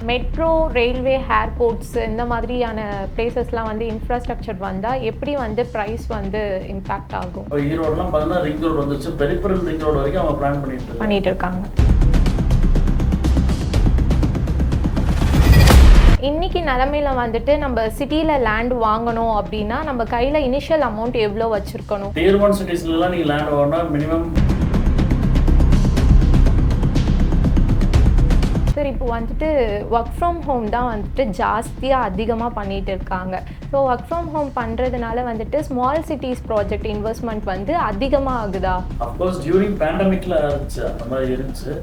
Metro, railway, airports இந்த மாதிரியான பிளேசஸ்லாம் வந்து இன்ஃப்ராஸ்ட்ரக்சர் வந்தா எப்படி வந்து பிரைஸ் வந்து இம்பாக்ட் ஆகும்? இப்போ ஈரோடுலாம் பார்த்தீங்கன்னா ரிங் ரோடு வந்துச்சு. பெரிஃபரல் ரிங் ரோடு வரைக்கும் அவங்க பிளான் பண்ணிட்டு இருக்காங்க. இன்னைக்கு நிலைமையில வந்துட்டு நம்ம சிட்டில லேண்ட் வாங்கணும் அப்படின்னா நம்ம கையில இனிஷியல் அமௌண்ட் எவ்வளோ வச்சிருக்கணும்? டியர் 1 சிட்டிஸ்லாம் நீங்கள் லேண்ட் வாங்கினா மினிமம் சார் இப்போ வந்துட்டு ஒர்க் ஃப்ரம் ஹோம் தான் வந்துட்டு ஜாஸ்தியாக அதிகமாக பண்ணிகிட்டு இருக்காங்க. ஸோ ஒர்க் ஃப்ரம் ஹோம் பண்ணுறதுனால வந்துட்டு ஸ்மால் சிட்டிஸ் ப்ராஜெக்ட் இன்வெஸ்ட்மெண்ட் வந்து அதிகமாக ஆகுதா? அஃப்கோர்ஸ் டியூரிங் பேண்டமிக்கில் இருந்துச்சு, அந்த மாதிரி இருந்துச்சு.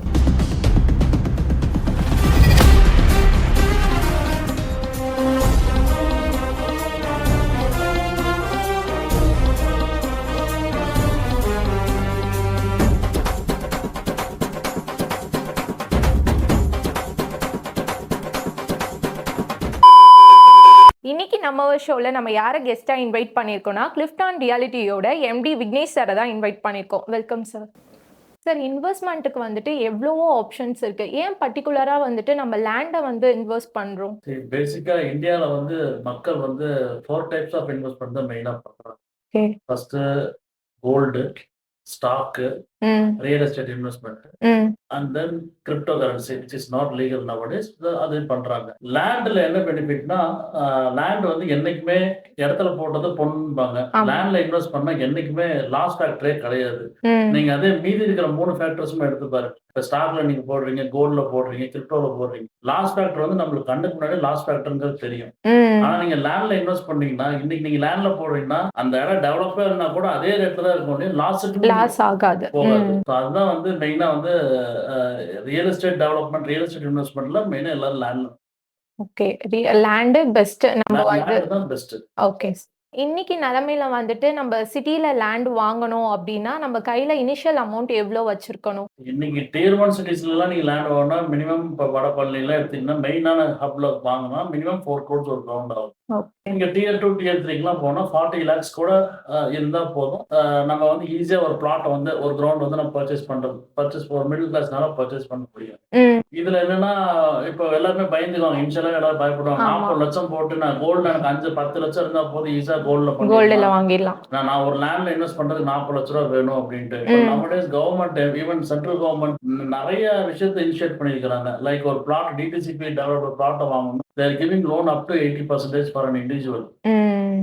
இன்னைக்கு நம்ம ஷோவில் நம்ம யாரை கெஸ்ட்டாக இன்வைட் பண்ணியிருக்கோம்னா கிளிஃப்டான் ரியாலிட்டியோட எம்டி விக்னேஷ் சாரை தான் இன்வைட் பண்ணியிருக்கோம். Welcome sir. சார், இன்வெஸ்ட்மெண்ட்டுக்கு வந்துட்டு எவ்வளவோ ஆப்ஷன்ஸ் இருக்குது. ஏன் பர்டிகுலராக வந்துட்டு நம்ம லேண்டை வந்து இன்வெஸ்ட் பண்ணுறோம்? பேசிக்காக இந்தியாவில் வந்து மக்கள் வந்து 4 டைப்ஸ் ஆஃப் இன்வெஸ்ட்மெண்ட் தான் மெயினாக பண்ணுறாங்க. First gold, stock, real estate investment, and then crypto currency which is not legal nowadays. அது பண்றாங்க. லேண்ட்ல என்ன பெனிஃபிட்னா, லேண்ட் வந்து என்னைக்குமே இடத்துல போட்டது பொண்ணுபாங்க. லேண்ட்ல இன்வெஸ்ட் பண்ணா என்னைக்குமே லாஸ் ஃபேக்டரே கிடையாது. நீங்க அதே மீதி இருக்கிற 3 ஃபேக்டர்ஸுமே எடுத்து பாருங்க. இப்போ ஸ்டாக்ல நீங்க போடுறீங்க, கோல்ட்ல போடுறீங்க, கிரிப்டோல போடுறீங்க. லாஸ் ஃபேக்டர் வந்து நம்மளுக்கு கண்ணுக்கு முன்னாடி லாஸ் ஃபேக்டர்ங்கிறது தெரியும். ஆனா நீங்க லேண்ட்ல இன்வெஸ்ட் பண்ணீங்கன்னா, இன்னைக்கு நீங்க லேண்ட்ல போடுறீங்கன்னா அந்த இடம் டெவலப்பே இருந்தா கூட அதே ரேட்ல தான் இருக்கும். லாஸ் ஆகாது. அதுதான் வந்து மெயினா வந்து real estate development, real estate இன்வெஸ்ட்மெண்ட்ல மெயினா எல்லாரும் லேண்ட்ல. Okay, land best. நம்ம வந்து தான் பெஸ்ட். ஓகே. இன்னைக்கு நிலைமையில வந்துட்டு நம்ம சிட்டில லேண்ட் வாங்கணும் அப்படின்னா நம்ம கையில இனிஷியல் அமௌண்ட் எவ்வளோ வச்சிருக்கணும்? இன்னைக்கு டியர் 1 சிட்டிஸ்லாம் நீங்க லேண்ட் வாங்கினா மினிமம் இப்போ வடபழனிலாம் எடுத்தீங்கன்னா மெயினான ஹப்ல வாங்கினா மினிமம் 4 crores ஒரு கிரவுண்ட் ஆகும். நீங்க டியர் 2 டியர் 3க்குலாம் போனா 40 lakhs கூட இருந்தா போதும். நம்ம வந்து ஈஸியா ஒரு பிளாட் வந்து ஒரு கிரவுண்ட் வந்து நம்ம பர்ச்சேஸ் ஒரு மிடில் கிளாஸ்னால பர்ச்சேஸ் பண்ண முடியும். இதுல என்னன்னா இப்போ எல்லாருமே பயந்துக்குவாங்க. இனிஷியலா எல்லாரும் பயப்படுவாங்க. 40 லட்சம் போட்டு நான் கோல்டு எனக்கு 5-10 லட்சம் இருந்தா போதும், ஈஸியா கோல்டுல வாங்கிடலாம். நான் ஒரு லேண்ட்ல இன்வெஸ்ட் பண்றதுக்கு 40 லட்ச ரூபா வேணும் அப்படின்ட்டு. நம்மடேஸ் கவர்மெண்ட், ஈவன் சென்ட்ரல் கவர்மெண்ட் நிறைய விஷயத்தை இனிஷியேட் பண்ணிருக்காங்க. லைக் ஒரு பிளாட் டிடிசிபி டெவலப்பர் பிளாட்டை வாங்கணும். They are giving loan up to 80% for an individual.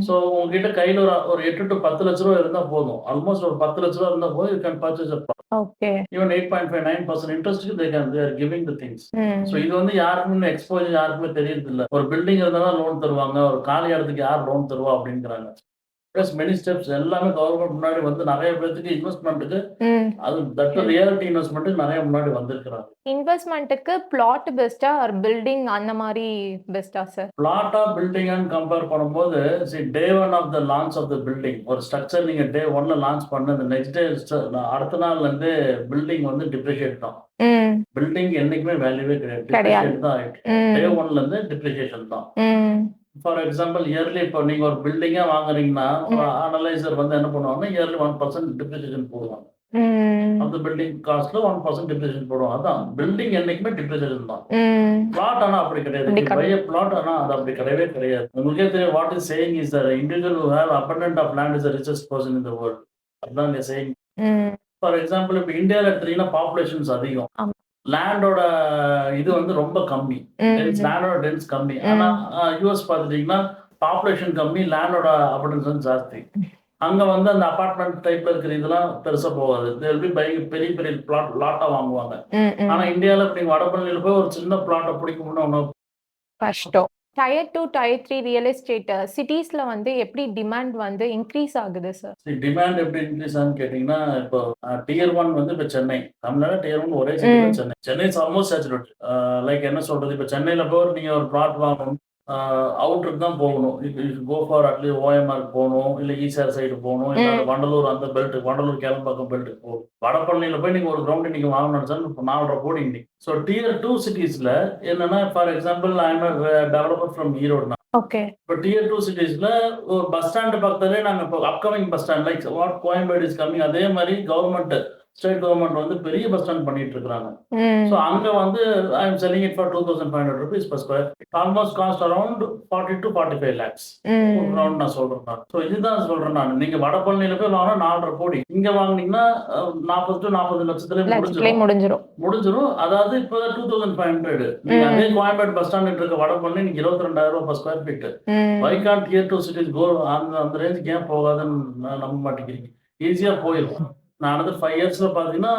So உங்ககிட்ட கையில ஒரு 8 to 10 லட்ச ரூபா இருந்தா போதும். ஆல்மோஸ்ட் ஒரு 10 லட்ச ரூபா இருந்தா போதும், you can purchase a plot. Okay. Even 8.59% interest they are giving the things. So இது வந்து யாருக்குமே எக்ஸ்போஜர் யாருக்குமே தெரியறது இல்ல. ஒரு பில்டிங் இருந்தா லோன் தருவாங்க, ஒரு காலி இடத்துக்கு யார் லோன் தருவா அப்படிங்கிறாங்க. Plus many steps எல்லாமே கவர்மெண்ட் முன்னாடி வந்து நிறைய பேருக்கு இன்வெஸ்ட்மெண்ட்டுக்கு அது தட் ரியாலிட்டி இன்வெஸ்ட்மெண்ட்டுக்கு நிறைய முன்னாடி வந்திருக்கிறாங்க. இன்வெஸ்ட்மெண்ட்டுக்கு பிளாட் பெஸ்டா ஆர் பில்டிங் அந்த மாதிரி பெஸ்டா சார்? பிளாட்டா பில்டிங்கான்னு கம்பேர் பண்ணும்போது day 1 of the launch of the building ஒரு ஸ்ட்ரக்சர் நீங்க டே 1ல லான்ச் பண்ண அந்த நெக்ஸ்ட் டே அடுத்த நாள்ல இருந்து பில்டிங் வந்து டிப்ரிஷியேட் தான். பில்டிங் என்னைக்குமே வேல்யூவே கிடையாது. டிப்ரிஷியேட் தான் ஆயிட்டு. டே 1ல இருந்து டிப்ரிஷியேஷன் தான். ஃபார் எக்ஸாம்பிள் இயர்லி இப்போ நீங்க ஒரு பில்டிங்கா வாங்குறீங்கன்னா அனலைசர் வந்து என்ன பண்ணுவாங்க, இயர்லி 1% டிப்ரிசியேஷன் போடுவாங்க. அந்த பில்டிங் காஸ்ட்ல 1% டிப்ரிசியேஷன் போடுவாங்க. அதான் பில்டிங் என்னைக்குமே டிப்ரிசியேஷன் தான். பிளாட் ஆனா அப்படி கிடையாது. பழைய பிளாட் ஆனா அது அப்படி கிடையவே கிடையாது. உங்களுக்கே தெரியும் what is saying is the individual who have abundant of land is the richest person in the world. அதான் இங்க சேயிங். ஃபார் எக்ஸாம்பிள் இப்போ இந்தியாவில் எடுத்தீங்கன்னா பாப்புலேஷன்ஸ் அதிகம், லேண்டோட இது வந்து ரொம்ப கம்மி, லேண்டோட டென்ஸ் கம்மி. ஆனா யூஎஸ் பார்த்துட்டீங்கன்னா பாப்புலேஷன் கம்மி, லேண்டோட அபண்டன்ஸ் வந்து ஜாஸ்தி. அங்க வந்து அந்த அபார்ட்மெண்ட் டைப்ல இருக்கிற இதெல்லாம் பெருசா போகாது. பெரிய பெரிய பிளாட் லாட்டா வாங்குவாங்க. ஆனா இந்தியாவில் இப்படி வடபழனியில போய் ஒரு சின்ன பிளாட்டை பிடிக்கணும்னு கஷ்டம். டயர் 2 டயர் 3 ரியல் எஸ்டேட் சிட்டிஸ்ல வந்து எப்படி டிமாண்ட் வந்து இன்க்ரீஸ் ஆகுது சார்? டிமாண்ட் எப்படி இன்க்ரீஸ் ஆகுன்னு கேட்டீங்கன்னா, இப்போ டியர் 1 வந்து இப்போ சென்னை, தமிழ்நாடு டியர் 1 ஒரே city Chennai. Chennai is almost saturate. Like என்ன சொல்றது, இப்போ சென்னையில போய் நீங்க ஒரு பிளாட் வாங்கணும், அவுட்டருக்கு தான் போகணும். கோ ஃபார் அட்லீஸ்ட் ஓஎம்ஆருக்கு போகணும், இல்லை ஈசிஆர் சைடு போகணும், இல்லை வண்டலூர் அந்த பெல்ட், வண்டலூர் கேளம்பாக்கம் பெல்ட்டுக்கு போகணும். வடபழனியில் போய் நீங்கள் ஒரு கிரவுண்ட் இன்னைக்கு வாங்கணும்னு இப்போ 4.5 கோடி இன்னைக்கு. ஸோ டியர் 2 சிட்டிஸ்ல என்னன்னா, for example I am developer from Erode. Okay. இப்போ டியர் 2 சிட்டிஸ்ல ஒரு பஸ் ஸ்டாண்ட் பக்கத்துலேயே நாங்கள் இப்போ upcoming bus stand like what Koyambedu is coming, அதே மாதிரி கவர்மெண்ட் ஸ்டேட் கவர்மெண்ட் வந்து பெரிய பஸ் ஸ்டாண்ட் பண்ணிட்டு இருக்காங்க. ம். ஸோ அங்க வந்து I am selling it for 2500 rupees per square feet. Almost cost around 40 to 45 lakhs. ஒரு ம். ரவுண்ட் நான் சொல்றேன் நான். ஸோ இதுதான் சொல்றேன் நான். நீங்க வடபழனியில போய் வாங்கினா 4.5 கோடி. இங்க வாங்குனீங்கன்னா 40 to 40 லட்சத்துல லட்சத்திலே முடிஞ்சிரும். அதாவது இப்போ 2500. நீங்க அதே கோயம்பேடு பஸ் ஸ்டாண்ட் இருக்க வடபழனி நீங்க 22,000 ரூபாய் per square feet. Why can't tier 2 cities go அந்த ரேஞ்சுக்கு ஏன் போகாதுன்னு நம்ப மாட்டேங்கிறீங்க. ஈஸியா போயிடும். நான் another 5 yearsல பாத்தீங்கன்னா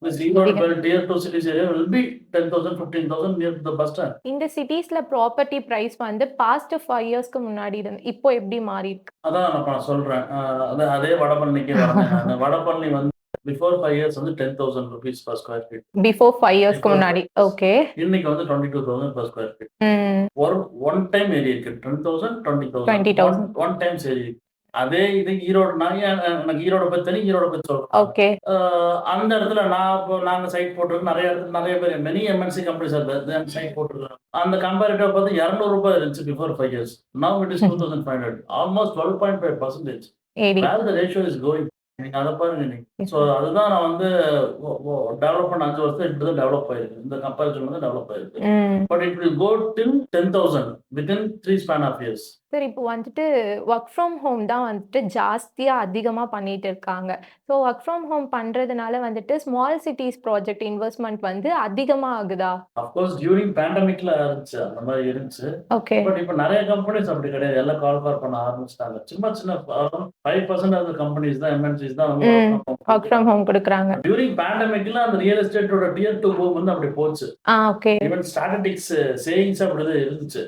this Erode belt tier 2 cities area will be 10,000 15,000 near the bus stand. இந்த சிட்டிஸ்ல ப்ராப்பர்ட்டி பிரைஸ் வந்து பாஸ்ட் 5 இயர்ஸ்க்கு முன்னாடி இருந்து இப்போ எப்படி மாறி இருக்கு? அதான் நான் சொல்றேன். அதே வடபழனிக்கே வரேன் நான். வடபழனி வந்து பிஃபோர் 5 years வந்து 10,000 rupees per square feet. Before 5 இயர்ஸ்க்கு முன்னாடி. ஓகே. இன்னைக்கு வந்து 22,000 per square feet. One time ஏறி இருக்கு. 10,000 20,000 ஒன் டைம்ஸ் ஏறி இருக்கு. அதே இது ஈரோடு எனக்கு ஈரோட பத்தி ஈரோட பத்தி சொல்றேன். ஓகே. அந்த இடத்துல நாங்க சைட் போட்டிருக்கோம். நிறைய இடத்துல நிறைய பேர் மெனி எம்என்சி கம்பெனிஸ் சைட் போட்டிருக்கோம். அந்த கம்பேரிட்டிவ் பார்த்து 200 ரூபாய் இருந்துச்சு before 5 years. Now it is 2,500. Almost 12.5%. Where the ratio is going. நீங்க அதை பாருங்க நீங்க. ஸோ அதுதான் நான் வந்து டெவலப் பண்ண 5 வருஷம் இப்படிதான் டெவலப் ஆயிருக்கு. இந்த கம்பேரிசன் வந்து டெவலப் ஆயிருக்கு. But it will go till 10,000 within 3 span of years. Sir இப்போ வந்துட்டு ஒர்க் ஃப்ரம் ஹோம் தான் வந்துட்டு ஜாஸ்தியா அதிகமா பண்ணிட்டு இருக்காங்க. ஸோ ஒர்க் ஃப்ரம் ஹோம் பண்றதுனால வந்துட்டு ஸ்மால் சிட்டிஸ் ப்ராஜெக்ட் இன்வெஸ்ட்மெண்ட் வந்து அதிகமா ஆகுதா? அஃப்கோர்ஸ் டியூரிங் பேண்டமிக்ல இருந்துச்சு, அந்த மாதிரி இருந்துச்சு. ஓகே. பட் இப்போ நிறைய கம்பெனிஸ் அப்படி கிடையாது. எல்லாம் கால் பண்ண ஆரம்பிச்சிட்டாங்க. சின்ன 5% ஆஃப் கம்பெனிஸ் தான் எம்என்சிஸ் தான் வந்து ஒர்க் ஃப்ரம் ஹோம் கொடுக்குறாங்க. டியூரிங் பேண்டமிக்ல அந்த ரியல் எஸ்டேட்டோட டியர் 2 பூம் வந்து அப்படி போச்சு. ஓகே. ஈவன் ஸ்டாட்டிஸ்டிக்ஸ் சேயிங்ஸ் அப்படிதான் இருந்துச்சு.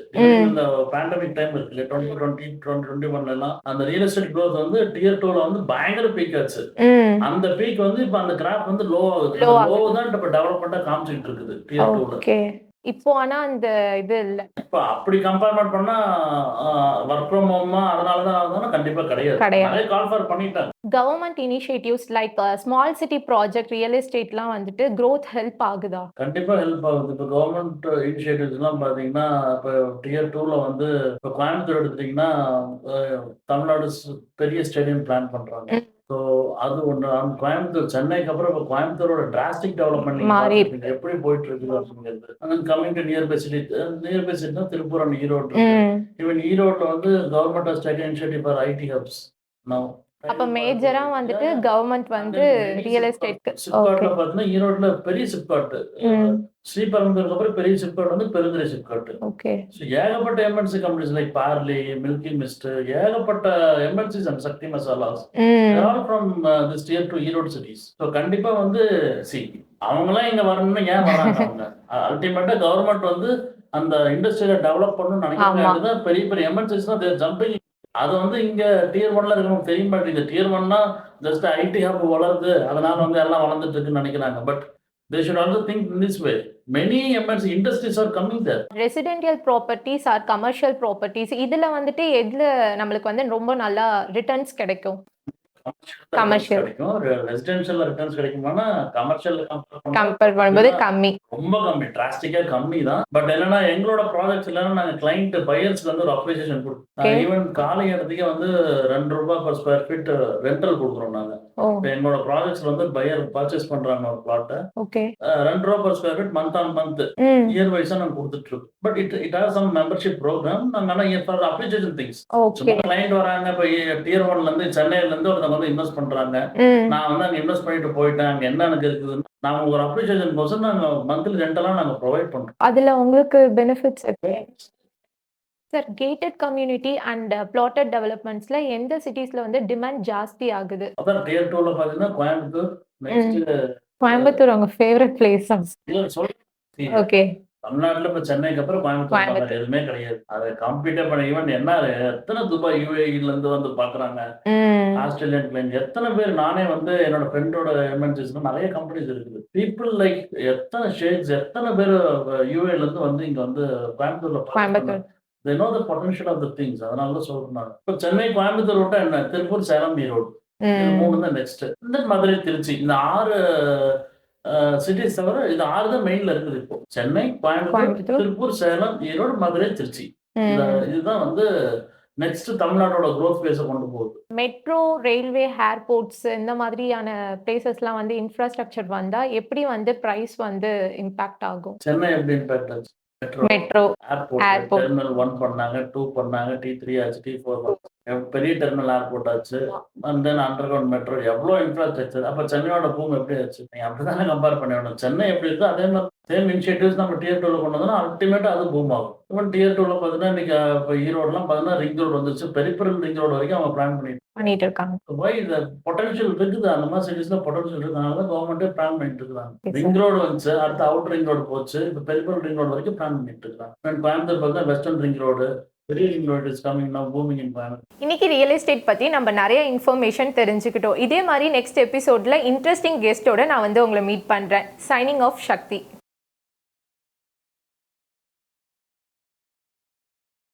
இந்த பேண்டமிக் டைம் இருக்கு 2020 2021 எல்லாம் அந்த ரியல் எஸ்டேட் growth வந்து டியர் 2ல வந்து பயங்கர பீக் ஆச்சு. அந்த பீக் வந்து இப்ப அந்த கிராஃப் வந்து லோ ஆகுது. லோ தான் இப்ப டெவலப்மெண்டா காமிச்சிட்டு இருக்குது டியர் 2ல. ஓகே. இப்போ ஆனா அந்த இது இல்ல. இப்ப அப்படி கம்பேர் பண்ணா வர்க் ஃப்ரம் ஹோம் அதனால தான் கண்டிப்பா கிடையாது. நிறைய கால் ஃபார் பண்ணிட்டாங்க. Government initiatives like small city project real எஸ்டேட்லாம் வந்துட்டு growth ஹெல்ப் ஆகுதா? கண்டிப்பா ஹெல்ப் ஆகுது. இப்போ கவர்மெண்ட் இனிஷியேட்டிவ்ஸ் எல்லாம் பாத்தீங்கன்னா இப்போ டியர் 2ல வந்து இப்போ கோயம்புத்தூர் எடுத்துட்டீங்கன்னா தமிழ்நாடு பெரிய ஸ்டேடியம் பிளான் பண்றாங்க. ஸோ அது ஒன்று. கோயம்புத்தூர் சென்னைக்கு அப்புறம் இப்போ கோயம்புத்தூரோட டிராஸ்டிக் டெவலப்மெண்ட் எப்படி போயிட்டு இருக்குது அப்படிங்கிறது. அண்ட் கமிங் டு நியர்பை சிட்டினா திருப்பூர் அண்ட் ஈரோடு. ஈவன் ஈரோட்ல வந்து government has taken initiative for IT hubs now. அப்ப மேஜரா வந்துட்டு கவர்மெண்ட் வந்து ரியல் எஸ்டேட்க்கு சிப்காட்ல பாத்தீங்கன்னா ஈரோட்ல பெரிய சிப்காட், ஸ்ரீபெரும்புதூருக்கு அப்புறம் பெரிய சிப்காட் வந்து பெருந்துறை சிப்காட். ஓகே. ஸோ ஏகப்பட்ட MNC companies like Parle, Milky Mist, ஏகப்பட்ட MNCs and Sakthi Masalas all from this tier 2 Erode cities. So கண்டிப்பா வந்து அவங்களாம் இங்க வரணும்னு ஏன் வராங்க? அவங்க அல்டிமேட்டா கவர்மெண்ட் வந்து அந்த இண்டஸ்ட்ரியில டெவலப் பண்ணணும்னு நினைக்கிறாங்க. பெரிய பெரிய எம்என்சிஸ் தான் ஜம்பிங். அது வந்து இங்க டியர் 1ல இருக்கவங்க தெரிய மாட்டேங்குது. டியர் 1னா ஜஸ்ட் ஐடி ஹப் வளருது, அதனால வந்து எல்லாம் வளர்ந்துட்டு இருக்குன்னு நினைக்கிறாங்க. But they should also think in this way. Many MNC industries are coming there. Residential properties or commercial properties இதுல வந்துட்டு எதுல நம்மளுக்கு வந்து ரொம்ப நல்லா ரிட்டர்ன்ஸ் கிடைக்கும்? கமர்ஷியல் கிடைக்கும். ரெசிடென்ஷியல் ரிட்டர்ன்ஸ் கிடைக்குமானா கமர்ஷியல் கம்பேர் பண்ணும்போது கம்மி, ரொம்ப கம்மி, டிராஸ்டிக்கா கம்மி தான். பட் என்னன்னா எங்களோட ப்ராஜெக்ட்ஸ் எல்லாம் நாங்க கிளைண்ட் பையர்ஸ்க்கு வந்து ஒரு அப்ரிசியேஷன் கொடுத்தோம். ஈவன் காலை இடத்துக்கே வந்து 2 ரூபாய் per square feet ரெண்டல் கொடுக்குறோம் நாங்க. எங்களோட ப்ராஜெக்ட்ஸ்ல வந்து பையர் பர்ச்சேஸ் பண்றாங்க ஒரு பிளாட்டை. ஓகே. 2 ரூபாய் per square feet month on month year வைஸா நாங்க கொடுத்துட்டு இருக்கோம். But it has some membership programme. நாங்க ஆனா ஃபார் அப்ரிசியேஷன் திங்ஸ். சும்மா கிளைண்ட் வராங்க. இப்போ டியர் 1ல இருந்து சென்னையில இருந்து ஒருத்தவங்க வந்து இன்வெஸ்ட் பண்றாங்க. நான் வந்து அங்க இன்வெஸ்ட் பண்ணிட்டு போயிட்டேன், அங்க என்ன எனக்கு இருக்குது, நாங்க ஒரு அப்ரிசியேஷன் கோசம் நாங்க மந்த்லி ரெண்டெல்லாம் நாங்க ப்ரொவைட் பண்றோம். அதுல உங்களுக்கு பெனிஃபிட்ஸ் இருக்கு sir. Gated community and plotted டெவலப்மெண்ட்ஸ்ல எந்த சிட்டிஸ்ல வந்து டிமாண்ட் ஜாஸ்தி ஆகுது? அதான் டியர் 2ல பாத்தீங்கன்னா கோயம்புத்தூர். நெக்ஸ்ட் கோயம்புத்தூர் உங்க ஃபேவரட் பிளேஸ்? ஓகே. தமிழ்நாட்டுல இப்ப சென்னைக்கு அப்புறம் கோயம்புத்தூர் எதுவுமே கிடையாது. அதை கம்ப்ளீட்டா பண்ண ஈவன் என்ன எத்தனை துபாய் யூஏஇல இருந்து வந்து பாக்குறாங்க, ஆஸ்திரேலியன் கிளைண்ட் எத்தனை பேர். நானே வந்து என்னோட ஃப்ரெண்டோட எம்என்சிஸ்ல நிறைய கம்பெனிஸ் இருக்குது. பீப்புள் லைக் எத்தனை ஷேக்ஸ் எத்தனை பேர் யூஏல இருந்து வந்து இங்க வந்து கோயம்புத்தூர்ல they know the potential of the things. அதனால தான் சொல்றேன். இப்போ சென்னை கோயம்புத்தூர் விட்டா என்ன, திருப்பூர், சேலம், ஈரோடு, இது 3 தான் நெக்ஸ்ட். இந்த மதுரை, திருச்சி, இந்த 6 சிட்டிஸ் தவிர இது 6 தான் மெயின்ல இருக்குது. இப்போ சென்னை, கோயம்புத்தூர், திருப்பூர், சேலம், ஈரோடு, மதுரை, திருச்சி, இதுதான் வந்து நெக்ஸ்ட் தமிழ்நாட்டோட growth phase கொண்டு போகுது. மெட்ரோ, ரயில்வே, ஏர்போர்ட்ஸ் இந்த மாதிரியான பிளேசஸ்லாம் வந்து இன்ஃப்ராஸ்ட்ரக்சர் வந்தா எப்படி வந்து பிரைஸ் வந்து இம்பாக்ட் ஆகும்? சென்னை எப்படி இம்பாக்ட் ஆச்சு? Metro, airport airport. டெர்மினல் 1 பண்ணாங்க, 2 பண்ணாங்க, T3 ஆச்சு, T4 பெரிய டெர்மினல் ஏர்போர்ட் ஆச்சு. And then under ground metro எவ்வளோ இன்ஃப்ராஸ்ட்ரக்சர். அப்ப சென்னையோட பூம் எப்படி ஆச்சு? நீங்க அப்படிதானே கம்பேர் பண்ணணும். சென்னை எப்படி இருக்கோ அதே மாதிரி சேம் இனிஷியேட்டிவ்ஸ் நம்ம டியர் 2ல கொண்டு வந்தோம்னா அல்டிமேட்டா அது பூம் ஆகும். ஈவன் டியர் 2ல பார்த்தீங்கன்னா இன்னைக்கு இப்போ ஈரோடுலாம் பார்த்தீங்கன்னா ரிங் ரோடு வந்துச்சு. பெரிஃபரல் ரிங் ரோடு வரைக்கும் அவங்க பிளான் பண்ணிட்டு இருக்காங்க. வை இந்த பொட்டன்ஷியல் இருக்குது. அந்த மாதிரி சிட்டிஸ்ல பொட்டன்ஷியல் இருக்கிறதுனால தான் கவர்மெண்ட்டே பிளான் பண்ணிட்டு இருக்காங்க. Yes, sir. ரிங் ரோடு வந்துச்சு, அடுத்து அவுட் ரிங் ரோடு போச்சு, இப்போ பெரிஃபரல் ரிங் ரோடு வரைக்கும் பிளான் பண்ணிட்டு இருக்காங்க. அண்ட் கோயம்புத்தூர் பார்த்தா வெஸ்டர்ன் ரிங் ரோடு, பெரிய ring road is coming now booming in Coimbatore. இன்னைக்கு ரியல் எஸ்டேட் பத்தி நம்ம நிறைய இன்ஃபர்மேஷன் தெரிஞ்சுக்கிட்டோம். இதே மாதிரி நெக்ஸ்ட் எபிசோட்ல இன்ட்ரெஸ்டிங் கெஸ்டோட நான் வந்து உங்களை மீட் பண்றேன். சைனிங் ஆஃப் சக்தி.